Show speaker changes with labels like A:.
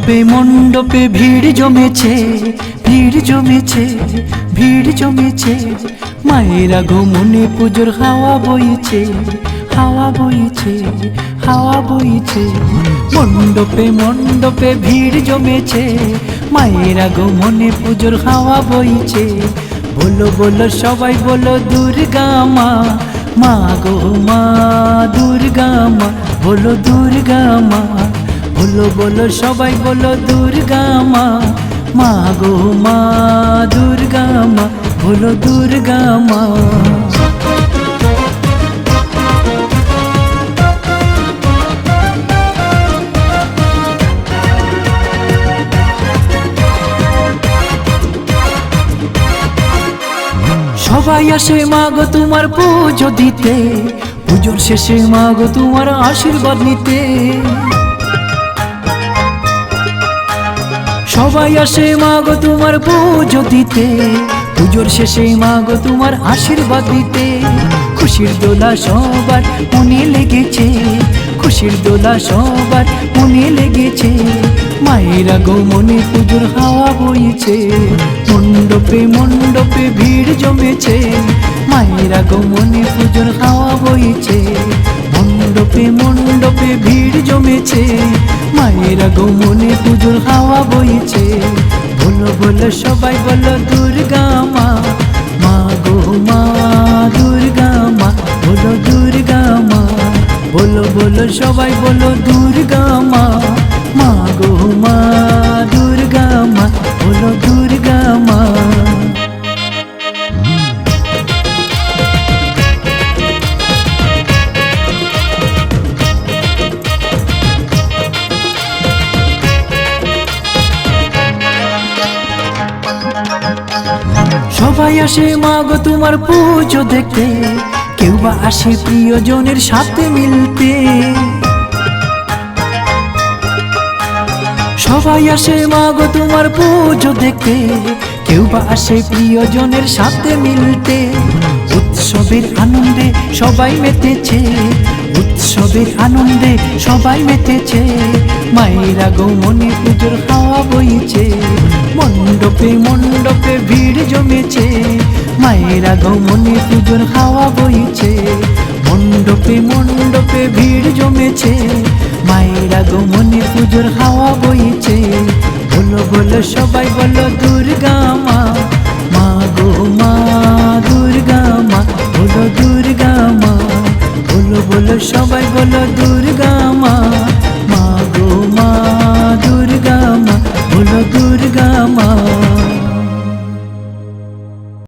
A: মণ্ডপে মণ্ডপে ভিড় জমেছে, ভিড় জমেছে, ভিড় জমেছে। মায়ের আগমনে পুজোর হাওয়া বইছে, হাওয়া বইছে, হাওয়া বইছে। মণ্ডপে মণ্ডপে ভিড় জমেছে, মায়ের আগমনে পুজোর হাওয়া বইছে। বলো বলো সবাই বলো দুর্গা মা, মা গো মা দুর্গা মা, বলো দুর্গা মা। বলো বলো সবাই বলো দুর্গা মা, মা গো মা দুর্গা মা, বলো দুর্গা মা। সবাই আসে মা গো তোমার পুজো দিতে, পুজোর শেষে মা গো তোমার আশীর্বাদ নিতে। সবাই আসে মা গো তোমার পুজো দিতে, পুজোর শেষে মা গো তোমার আশীর্বাদ দিতে। খুশির দোলা সবার মনে লেগেছে, খুশির দোলা সবার মনে লেগেছে। মায়ের আগমনে পুজোর হাওয়া বইছে, মণ্ডপে মণ্ডপে ভিড় জমেছে। মায়ের আগমনে পুজোর হাওয়া বইছে, মণ্ডপে মণ্ডপে ভিড় জমেছে। মায়ের আগমনে পুজোর হাওয়া বইছে। বলো বলো সবাই বলো দুর্গা মা, মা গো মা দুর্গা মা, বলো দুর্গা মা। বলো বলো সবাই বলো দুর্গা মা, মা গো মা দুর্গা মা, বলো দুর্গা মা। সবাই আসে মা গো তোমার পুজো দেখতে, কেউ বা আসে প্রিয়জনের সাথে মিলতে। সবাই আসে মা গো তোমার পুজো দেখতে, কেউ বা আসে প্রিয়জনের সাথে মিলতে। উৎসবের আনন্দে সবাই মেতেছে, উৎসবের আনন্দে সবাই মেতেছে। মায়ের আগমনে পুজোর হাওয়া বইছে, মণ্ডপে মণ্ডপে ভিড় জমেছে। মায়ের আগমনে পুজোর হাওয়া বইছে, মণ্ডপে মণ্ডপে ভিড় জমেছে। মায়ের আগমনে পুজোর হাওয়া বইছে। বলো বলো সবাই বলো দুর্গা মা, মা গো মা দুর্গা মা, বলো দুর্গা মা। বলো বলো সবাই বলো দুর্গা মা।